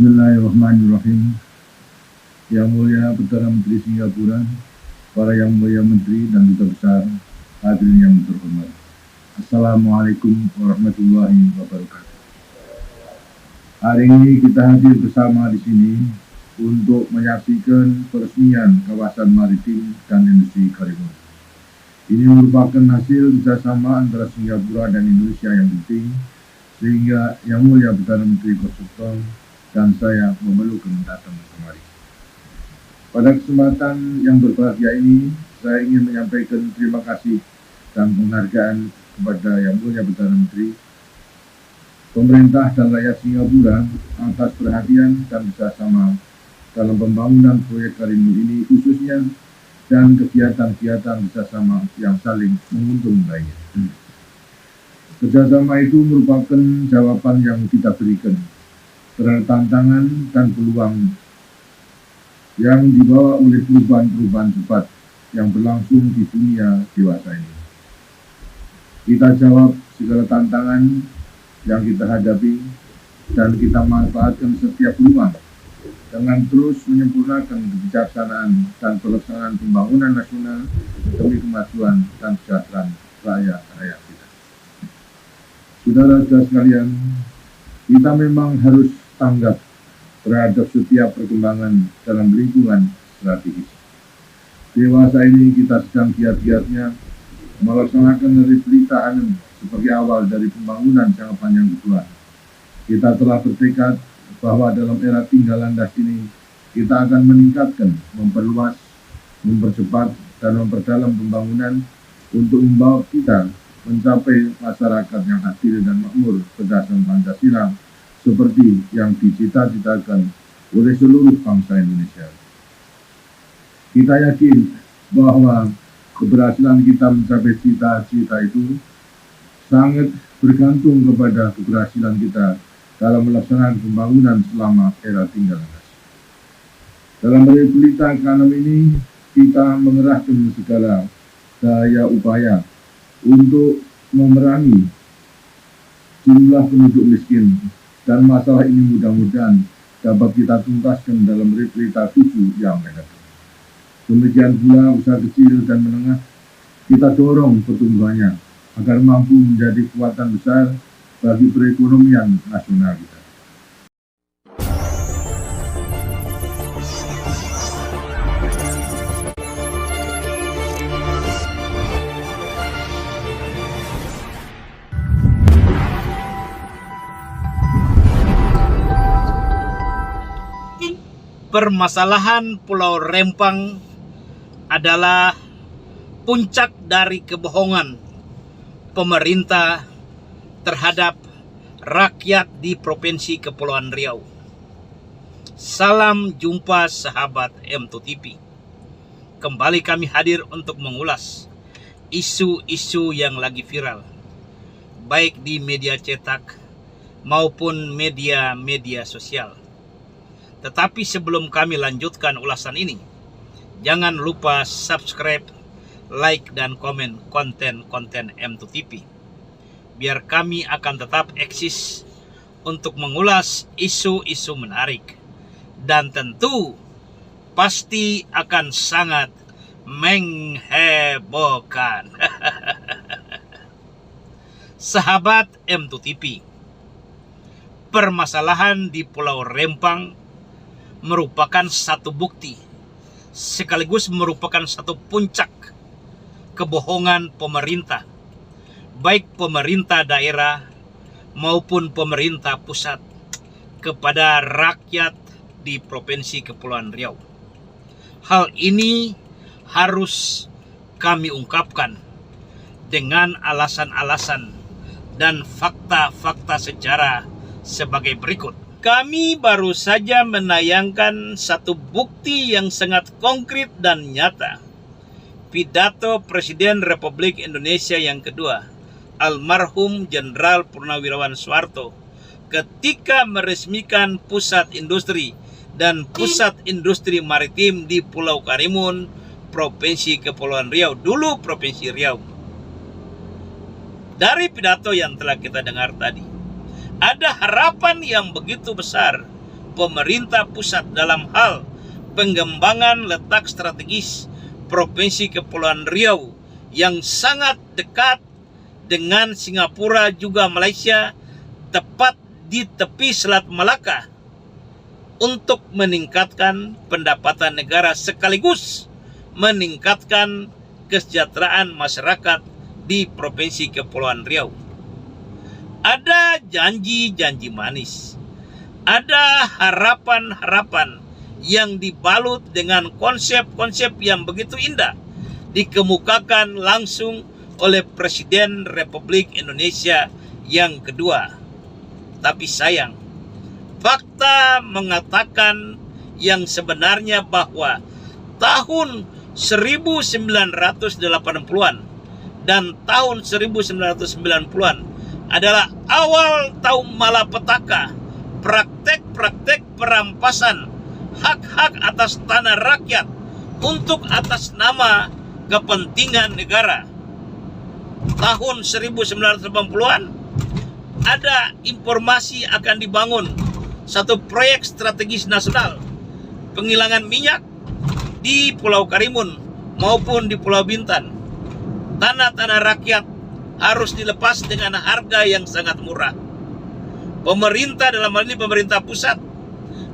Bismillahirrahmanirrahim. Yang mulia Perdana Menteri Singapura, para yang mulia Menteri dan Duta Besar, hadirin yang terhormat. Assalamualaikum warahmatullahi wabarakatuh. Hari ini kita hadir bersama di sini untuk menyaksikan peresmian kawasan maritim dan industri Karimun. Ini merupakan hasil kerjasama antara Singapura dan Indonesia yang penting, sehingga Yang Mulia Perdana Menteri Koh dan saya memerlukan datang kemari. Pada kesempatan yang berbahagia ini, saya ingin menyampaikan terima kasih dan penghargaan kepada Yang Mulia Perdana Menteri, pemerintah dan rakyat Singapura atas perhatian dan kerjasama dalam pembangunan proyek Karimun ini khususnya, dan kegiatan-kegiatan kerjasama yang saling menguntungkan lainnya. Kerjasama itu merupakan jawaban yang kita berikan terhadap tantangan dan peluang yang dibawa oleh perubahan-perubahan cepat yang berlangsung di dunia dewasa ini. Kita jawab segala tantangan yang kita hadapi dan kita manfaatkan setiap peluang dengan terus menyempurnakan kebijaksanaan dan pelaksanaan pembangunan nasional demi kemajuan dan kesejahteraan rakyat kita. Saudara-saudara sekalian, kita memang harus tanggap terhadap setiap perkembangan dalam lingkungan strategis. Dewasa ini kita sedang giat-giatnya melaksanakan repelitahan sebagai awal dari pembangunan jangka panjang kedua. Kita telah bertekad bahwa dalam era tinggal landas ini kita akan meningkatkan, memperluas, mempercepat, dan memperdalam pembangunan untuk membawa kita mencapai masyarakat yang adil dan makmur berdasarkan Pancasila seperti yang dicita-citakan oleh seluruh bangsa Indonesia. Kita yakin bahwa keberhasilan kita mencapai cita-cita itu sangat bergantung kepada keberhasilan kita dalam melaksanakan pembangunan selama era tinggal landas. Dalam repelita ekonomi ini, kita mengerahkan segala daya upaya untuk memerangi jumlah penduduk miskin, dan masalah ini mudah-mudahan dapat kita tuntaskan dalam repelita 7 yang akan datang. Demikian pula usaha kecil dan menengah kita dorong pertumbuhannya agar mampu menjadi kekuatan besar bagi perekonomian nasional kita. Permasalahan Pulau Rempang adalah puncak dari kebohongan pemerintah terhadap rakyat di Provinsi Kepulauan Riau. Salam jumpa sahabat M2TV. Kembali kami hadir untuk mengulas isu-isu yang lagi viral, baik di media cetak maupun media-media sosial. Tetapi sebelum kami lanjutkan ulasan ini, jangan lupa subscribe, like, dan komen konten-konten M2TV. Biar kami akan tetap eksis untuk mengulas isu-isu menarik. Dan tentu pasti akan sangat menghebohkan. Sahabat M2TV, permasalahan di Pulau Rempang merupakan satu bukti, sekaligus merupakan satu puncak kebohongan pemerintah, baik pemerintah daerah maupun pemerintah pusat, kepada rakyat di Provinsi Kepulauan Riau. Hal ini harus kami ungkapkan dengan alasan-alasan dan fakta-fakta sejarah sebagai berikut. Kami baru saja menayangkan satu bukti yang sangat konkret dan nyata. Pidato Presiden Republik Indonesia yang kedua, almarhum Jenderal Purnawirawan Soeharto, ketika meresmikan pusat industri dan pusat industri maritim di Pulau Karimun, Provinsi Kepulauan Riau, dulu Provinsi Riau. Dari pidato yang telah kita dengar tadi, ada harapan yang begitu besar pemerintah pusat dalam hal pengembangan letak strategis Provinsi Kepulauan Riau yang sangat dekat dengan Singapura juga Malaysia, tepat di tepi Selat Malaka, untuk meningkatkan pendapatan negara sekaligus meningkatkan kesejahteraan masyarakat di Provinsi Kepulauan Riau. Ada janji-janji manis, ada harapan-harapan yang dibalut dengan konsep-konsep yang begitu indah dikemukakan langsung oleh Presiden Republik Indonesia yang kedua. Tapi sayang, fakta mengatakan yang sebenarnya bahwa tahun 1980-an dan tahun 1990-an adalah awal tahun malapetaka, praktek-praktek perampasan hak-hak atas tanah rakyat untuk atas nama kepentingan negara. Tahun 1980-an ada informasi akan dibangun satu proyek strategis nasional penghilangan minyak di Pulau Karimun maupun di Pulau Bintan. Tanah-tanah rakyat harus dilepas dengan harga yang sangat murah. Pemerintah, dalam hal ini pemerintah pusat,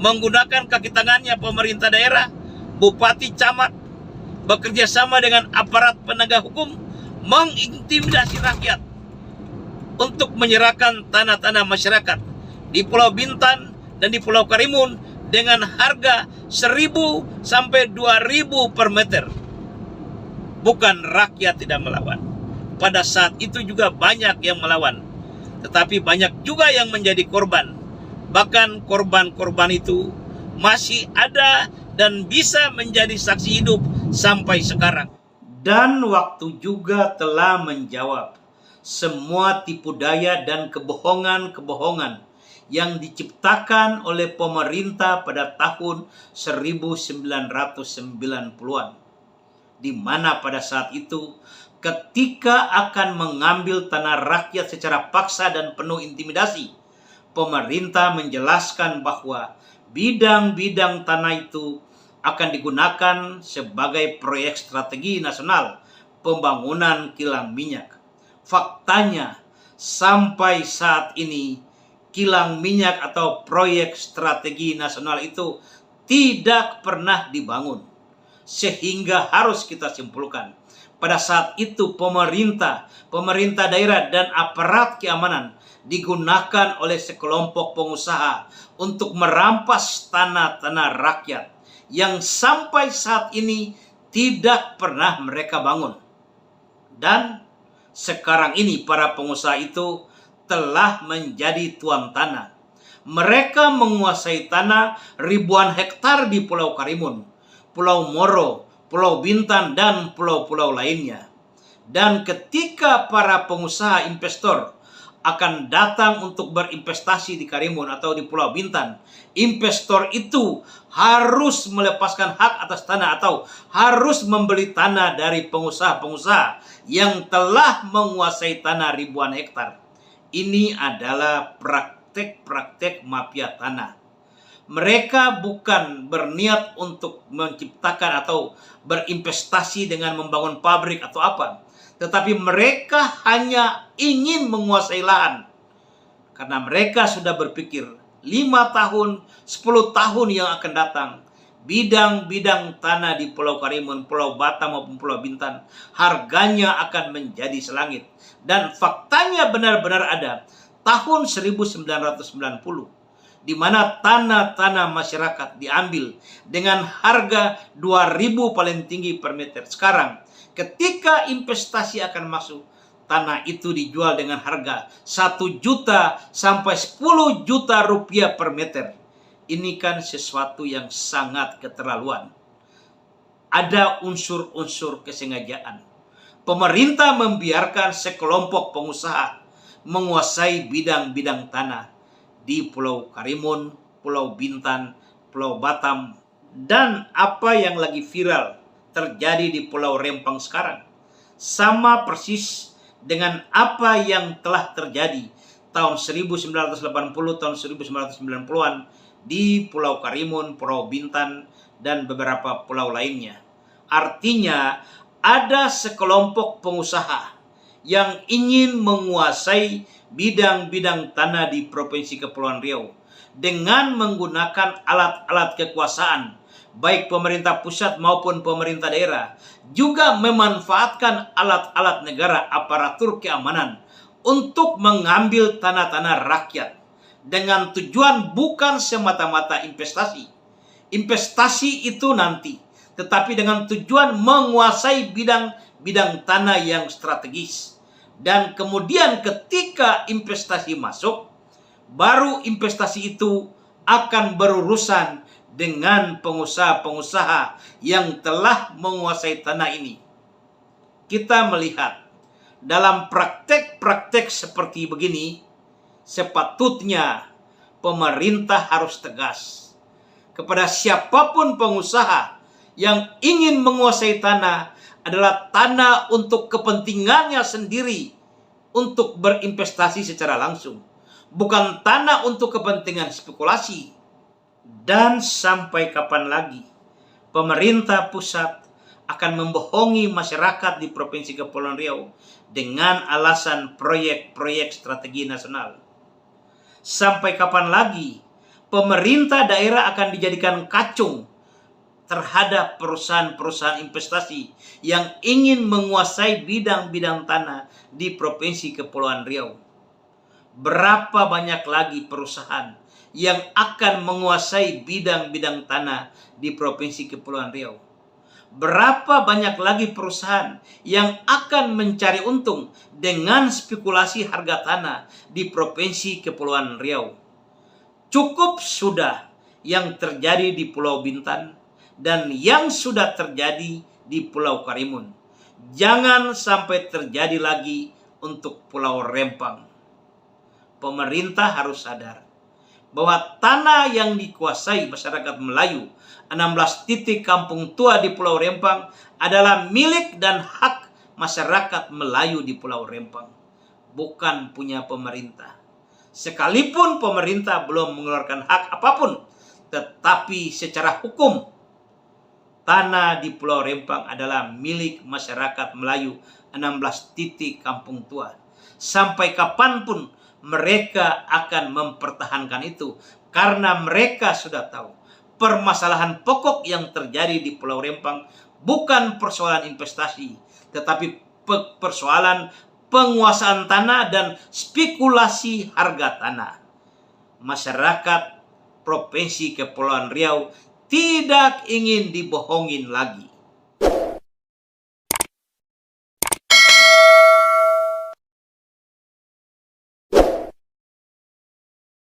menggunakan kaki tangannya pemerintah daerah, bupati, camat, bekerja sama dengan aparat penegak hukum, mengintimidasi rakyat untuk menyerahkan tanah-tanah masyarakat di Pulau Bintan dan di Pulau Karimun dengan harga 1.000 sampai 2.000 per meter. Bukan rakyat tidak melawan. Pada saat itu juga banyak yang melawan, tetapi banyak juga yang menjadi korban. Bahkan korban-korban itu masih ada dan bisa menjadi saksi hidup sampai sekarang. Dan waktu juga telah menjawab semua tipu daya dan kebohongan-kebohongan yang diciptakan oleh pemerintah pada tahun 1990-an. Di mana pada saat itu ketika akan mengambil tanah rakyat secara paksa dan penuh intimidasi, pemerintah menjelaskan bahwa bidang-bidang tanah itu akan digunakan sebagai proyek strategi nasional pembangunan kilang minyak. Faktanya, sampai saat ini kilang minyak atau proyek strategi nasional itu tidak pernah dibangun. Sehingga harus kita simpulkan, pada saat itu pemerintah daerah dan aparat keamanan digunakan oleh sekelompok pengusaha untuk merampas tanah-tanah rakyat yang sampai saat ini tidak pernah mereka bangun. Dan sekarang ini para pengusaha itu telah menjadi tuan tanah. Mereka menguasai tanah ribuan hektar di Pulau Karimun, Pulau Moro, Pulau Bintan, dan pulau-pulau lainnya. Dan ketika para pengusaha investor akan datang untuk berinvestasi di Karimun atau di Pulau Bintan, investor itu harus melepaskan hak atas tanah atau harus membeli tanah dari pengusaha-pengusaha yang telah menguasai tanah ribuan hektar. Ini adalah praktek-praktek mafia tanah. Mereka bukan berniat untuk menciptakan atau berinvestasi dengan membangun pabrik atau apa, tetapi mereka hanya ingin menguasai lahan. Karena mereka sudah berpikir 5 tahun, 10 tahun yang akan datang, bidang-bidang tanah di Pulau Karimun, Pulau Batam maupun Pulau Bintan harganya akan menjadi selangit. Dan faktanya benar-benar ada. Tahun 1990, di mana tanah-tanah masyarakat diambil dengan harga 2.000 paling tinggi per meter. Sekarang ketika investasi akan masuk, tanah itu dijual dengan harga 1 juta sampai 10 juta rupiah per meter. Ini kan sesuatu yang sangat keterlaluan. Ada unsur-unsur kesengajaan. Pemerintah membiarkan sekelompok pengusaha menguasai bidang-bidang tanah di Pulau Karimun, Pulau Bintan, Pulau Batam, dan apa yang lagi viral terjadi di Pulau Rempang sekarang. Sama persis dengan apa yang telah terjadi tahun 1980, tahun 1990-an di Pulau Karimun, Pulau Bintan, dan beberapa pulau lainnya. Artinya ada sekelompok pengusaha yang ingin menguasai bidang-bidang tanah di Provinsi Kepulauan Riau dengan menggunakan alat-alat kekuasaan, baik pemerintah pusat maupun pemerintah daerah, juga memanfaatkan alat-alat negara, aparatur keamanan untuk mengambil tanah-tanah rakyat dengan tujuan bukan semata-mata investasi. Investasi itu nanti, tetapi dengan tujuan menguasai bidang-bidang tanah yang strategis. Dan kemudian ketika investasi masuk, baru investasi itu akan berurusan dengan pengusaha-pengusaha yang telah menguasai tanah ini. Kita melihat dalam praktek-praktek seperti begini, sepatutnya pemerintah harus tegas kepada siapapun pengusaha yang ingin menguasai tanah adalah tanah untuk kepentingannya sendiri untuk berinvestasi secara langsung, bukan tanah untuk kepentingan spekulasi. Dan sampai kapan lagi pemerintah pusat akan membohongi masyarakat di Provinsi Kepulauan Riau dengan alasan proyek-proyek strategi nasional? Sampai kapan lagi pemerintah daerah akan dijadikan kacung terhadap perusahaan-perusahaan investasi yang ingin menguasai bidang-bidang tanah di Provinsi Kepulauan Riau? Berapa banyak lagi perusahaan yang akan menguasai bidang-bidang tanah di Provinsi Kepulauan Riau? Berapa banyak lagi perusahaan yang akan mencari untung dengan spekulasi harga tanah di Provinsi Kepulauan Riau? Cukup sudah yang terjadi di Pulau Bintan dan yang sudah terjadi di Pulau Karimun. Jangan sampai terjadi lagi untuk Pulau Rempang. Pemerintah harus sadar bahwa tanah yang dikuasai masyarakat Melayu, 16 titik kampung tua di Pulau Rempang, adalah milik dan hak masyarakat Melayu di Pulau Rempang, bukan punya pemerintah. Sekalipun pemerintah belum mengeluarkan hak apapun, tetapi secara hukum tanah di Pulau Rempang adalah milik masyarakat Melayu 16 titik kampung tua. Sampai kapanpun mereka akan mempertahankan itu, karena mereka sudah tahu permasalahan pokok yang terjadi di Pulau Rempang bukan persoalan investasi, tetapi persoalan penguasaan tanah dan spekulasi harga tanah. Masyarakat Provinsi Kepulauan Riau tidak ingin dibohongin lagi.